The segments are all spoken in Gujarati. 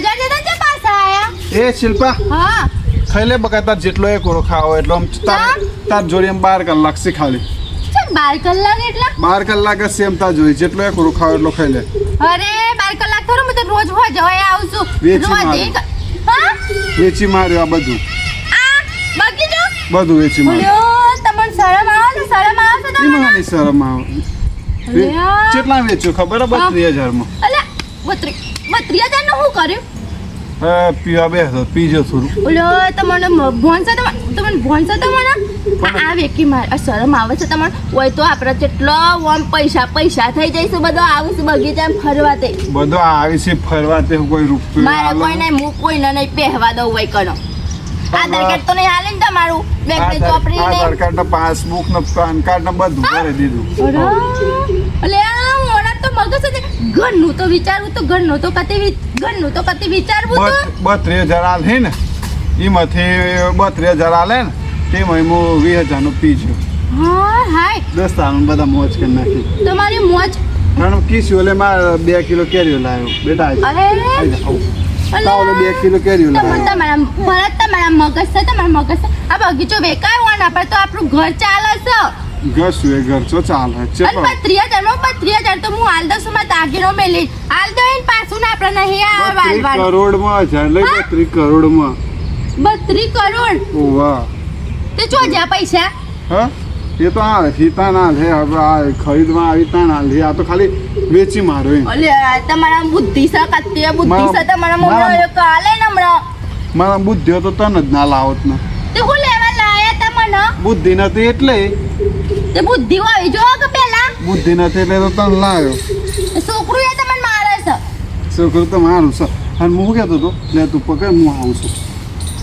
બજાર જતા છે પાછા આયા એ શિલ્પા હા ખાઈ લે બકા તાર જેટલો એ કોરો ખાવો એટલો આમ તાર જોડી એમ 12 કલાક છે ખાલી ચમ 12 કલાક એટલા 12 કલાક જ સેમ તાર જોઈ જેટલો એ કોરો ખાવો એટલો ખાઈ લે અરે 12 કલાક થોડું હું તો રોજ હો જવાય આવું છું વેચી રોજ મારું. એક હા વેચી માર્યો આ બધું આ બાકી જો બધું વેચી માર્યો બોલ્યો તમને શરમ આવે છે એમાં નહીં શરમ આવે અલ્યા. કેટલા વેચ્યું ખબર હે 32000 માં અલ્યા 32,000 નું શું કર્યું પીવા બેસો પીજો થોડું ઓલો તમને ભોન છે તમને ભોન છે તમને આ વેકી માર આ શરમ આવે છે તમને હોય તો આપણે કેટલો ઓમ પૈસા થઈ જઈશું બધો આવીશું બગીચામાં ફરવા તે બધો આવી છે ફરવા તે કોઈ રૂપિયો મારે કોઈ નહીં હું કોઈને નહીં પહેવા દઉં હોય કનો આધાર કાર્ડ તો નહીં હાલે ને તમારું બેંકની ચોપડી આધાર ને કાર્ડ ને પાસબુક ને પાન કાર્ડ ને બધું ભરી દીધું અલે આ મોડા તો મગજ છે ઘરનું તો વિચારવું તો ઘરનું તો કતી વિચારવું તો 32,000 આલ હે ને એમાંથી 32,000 આલે ને તેમાં હું 20,000 નું પીજો હા હાય દસ્તાનું બધા મોજ કરી નાખી તમારી મોજ કારણ કીશું એટલે મારે 2 કિલો કેરીઓ લાવ્યો બેટા અરે તાવલો 2 કિલો કેરીઓ લાવ્યો તમારા મગજ છે તમારા મગજ છે આ બગીચો વેકાય હોય ને આપણે તો આપણું ઘર ચાલે છે ઘર શું એ ઘર ચો ચાલે છે અને 32,000 તો હું હાલ દઉં માં તાગીનો મેલી હાલ દો એને પાછું ને આપણે નહીં આ 32 કરોડમાં હજાર લઈ 32 કરોડમાં 32 કરોડ ઓ વાહ તે ચો જા પૈસા હા એ તો આ હિતા ના લે હવે આ ખરીદમાં આવી તા ના લે આ તો ખાલી વેચી મારો એમ ઓલે તમારા બુદ્ધિ છે કત્તી બુદ્ધિ છે તમારા મોઢો કાલે ને હમણાં મારા બુદ્ધિ તો તને જ ના લાવત ને તે હું લેવા લાયા તમને બુદ્ધિ નથી એટલે તે બુદ્ધિ હોય જો કે પેલા બુદ્ધિ નથી એટલે તો તને લાવ્યો છોકરું એ તમને મારે છે છોકરું તો મારું છે અને હું કહેતો હતો લે તું પકડ હું આવું છું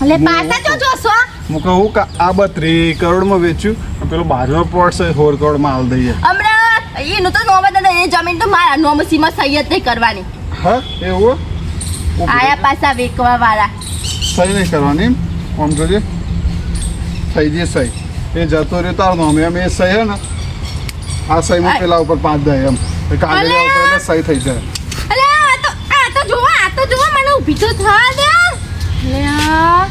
એટલે પાછા જો જોશો હું કહું કે આ 32 કરોડમાં વેચ્યું પેલો બાજુનો પ્લોટ છે 16 કરોડમાં હાલ દઈએ હમણાં એનું તો નોમ જ નથી એ જમીન તો મારા નોમ સીમા સહી જ નહીં કરવાની હા એવું આયા પાછા વેકવા વાળા સહી નહીં કરવાની આમ જોજે થઈ જઈએ સહી એ જતો રહ્યો તાર નામ એમ એ સહી હે ને આ સહીમાં પેલા ઉપર 5 દે એમ કાગળિયા ઉપર એટલે સહી થઈ જાય અલે આ તો જો મને ઊભી તો થવા દે લે આ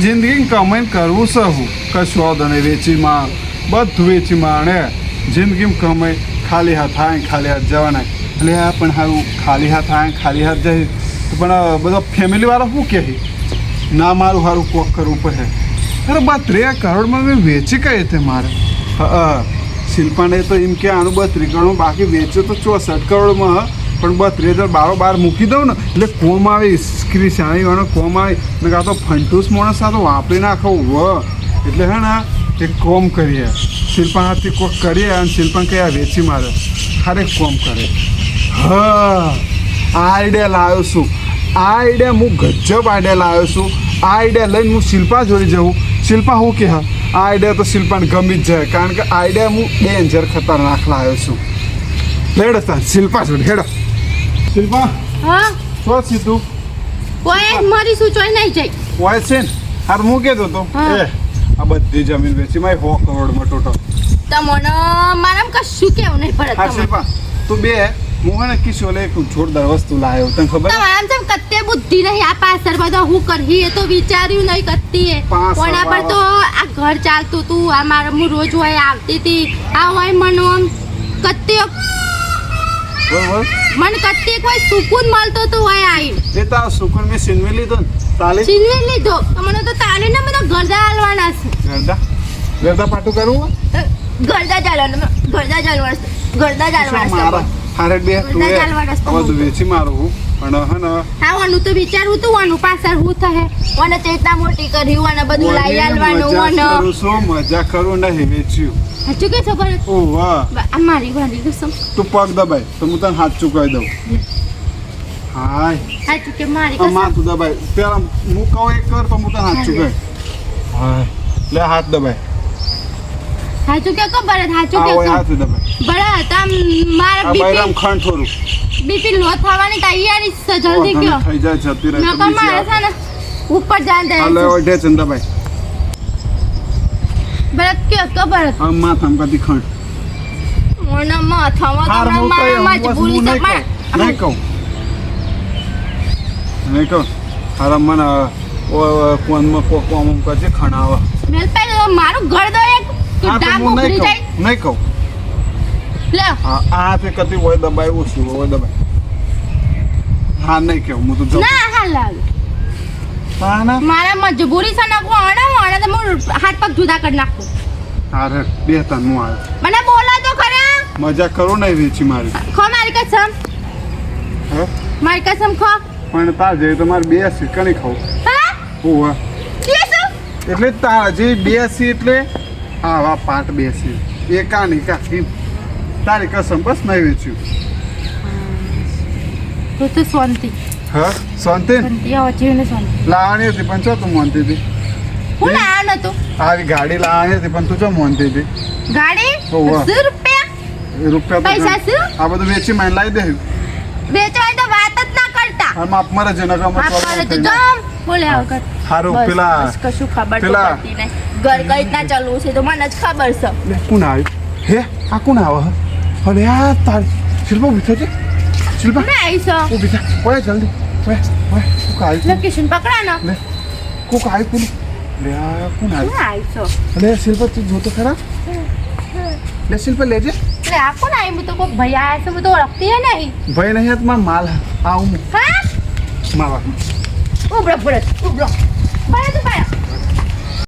જિંદગી કમાઈને કરવું છે હું કશું વાંધો નહીં વેચી માં બધું વેચી માં અને જિંદગીમાં કમાઈ ખાલી હાથ થાય ખાલી હાથ જવાના એટલે આ પણ સારું ખાલી હાથ થાય ખાલી હાથ જાય પણ બધા ફેમિલીવાળા શું કહે ના મારું સારું કોક કરવું પડે અરે 32 કરોડમાં મેં વેચી કઈ રીતે મારે શિલ્પાને તો એમ કે આનું 32 કરોડમાં બાકી વેચ્યો તો 64 કરોડમાં પણ 32,000 બારોબાર મૂકી દઉં ને એટલે કોમ આવે સ્ક્રી શાણીવાળો કોમ આવે ને કાં તો ફંટૂસ માણસ આ તો વાપરી નાખો એટલે હે ને એક કોમ કરીએ શિલ્પા હાથથી કોક કરીએ અને શિલ્પા કયા વેચી મારે ખરેખ કોમ કરે હા આ આઈડિયા લાવ્યો છું આ આઈડિયા હું ગજબ આઈડિયા લાવ્યો છું આ આઈડિયા લઈને હું શિલ્પા જોઈ જાઉં શિલ્પા હું કે હા આ આઈડિયા તો શિલ્પાને ગમી જ જાય કારણ કે આઈડિયા હું ડેન્જર ખતરનાક લાવ્યો છું હેડો તા શિલ્પા જોડે હેડો શિલ્પા હા શું સીધું કોઈ મારી સૂચોય નહીં જઈ હોય છે ને હાર હું કહેતો તો હા. એ આ બધી જમીન વેચી મારી 100 કરોડમાં ટોટલ તમને મારામ કશું કેવું નહીં પડે હા શિલ્પા તું બે હું હે ને કિશોલે એક જોરદાર વસ્તુ લાવ્યો તને ખબર તમારામ જેમ કત્તે બુદ્ધિ નહીં આ પાછળ બધા હું કરી એ તો વિચાર્યું નહીં કત્તી પાછળ કોના પર તો આ ઘર ચાલતું તું આ મારા હું રોજ હોય આવતી હતી આ હોય મને આમ કત્તે બરોબર મને કત્તે કોઈ સુકૂન મળતો તો હોય આઈ એ તારા સુકૂન મેં સિનવી લીધો ને તાલી ચીનવી લીધો તમને તો તાલે ને મને ગરદા હાલવાના છે ગરદા પાટું કરવું ગરદા ચાલવાના મારા હારે બે તું ગરદા ચાલવાના છે. બધું વેચી મારું પણ હે ને આવાનું તો વિચારવું તું આનું પાછળ હું થહે મને ચેતના મોટી કરી અને બધું લઈ આલવાનું મજા અને કરું છું મજા કરું નહીં વેચ્યું સાચું કે ખબર ઓ વાહ આ મારી વાલી કસમ તું પગ દબાય તો હું તને હાથ ચૂકાવી દઉં હાય સાચું કે મારી આ કસમ માથું દબાય પેલા હું કહું એક કર તો હું તને હાથ ચૂકાવી હાય લે હાથ દબાય સાચું કે ખબર સાચું આ કે હોય હાથ દબાય બરા તમ મારા આ બૈરામ બીપી ખાંડ થોડું બીપી લો થવાની તૈયારી છે જલ્દી તને ગયો થઈ જાય જતી રહે નકર મારે છે ને ઉપર જાન દે હાલે ઓઢે ચંદાભાઈ બરા કે ખબર આ માથામાં કદી ખાંડ મને માથામાં હાર તો હું મારા કઈ મજબૂરી હું છે નહીં કહું નહીં કહું હારા મને કોનમાં કોમ કરજે ખણાવા મેલ પે મારું ઘર દો એક તું હા તો ડામ હું ઉભરી નહીં જાય કહું નહીં કહું લે હા આ તે કતી હોય દબાય ઓછું હોય દબાય હા નહીં કહું હું તો જો ના હાલ લાવ હા ના મારા મજબૂરી છે ને કોણ તો હું હાથ પગ જુદા કરી નાખું અરે બે તન હું આવ્યો મને બોલો તો ખરા મજા કરો નહીં વેચી મારી ખો મારી કસમ હે મારી કસમ ખો પણ તાર જે તમારે બે શીકણી ખાવ હા ઓવા કે શું એટલે તાર જે બે સી એટલે આવા પાટ બે સી એકા નહીં કા તારી કસમ બસ નહીં વેચ્યું તો શાંતિ હા શાંતિ શાંતિ આવો જીવને શાંતિ લાવવાની હતી પણ ચો તું માનતી હતી હું ના નતો આવી ગાડી લાવવાની હતી પણ તું ચો માનતી હતી ગાડી ઓવા. 10 રૂપિયા એ રૂપિયા તો પૈસા શું? આ બધું વેચી માઈને લાવી દે વેચવાય તો વાત જ ના કરતા અને માપ મારે જેના કામ હા કરે તો જમ બોલે આવ કર હારું, બસ, પેલા- બસ, કશું ખબર તો પેલા- પડતી નહીં ઘર કઈ રીતના ચાલવું છે તો મને જ ખબર છે લે કોણ આવ્યું હે આ કોણ આવે અરે આ તારી શિલ્પા ઉભી થશે શિલ્પા મેં આવીશ ઉભી થા ઓય જલ્દી ઓય ઓય કોક આવ્યું લોકેશન પકડા ને લે કોક આવ્યું પેલું લે આ કોણ આવ્યું હું આવીશ લે શિલ્પા તું જોતો ખરા લે શિલ્પા લેજે એટલે આ કોણ આવી તો કોઈ ભાઈ આયા છે હું તો ઓળખતી હે નહીં ભાઈ નહીં હાથ માં માલ આવું હા માવા ઉભરો ઉભરો ઉભરો ભાઈ તો ભાઈ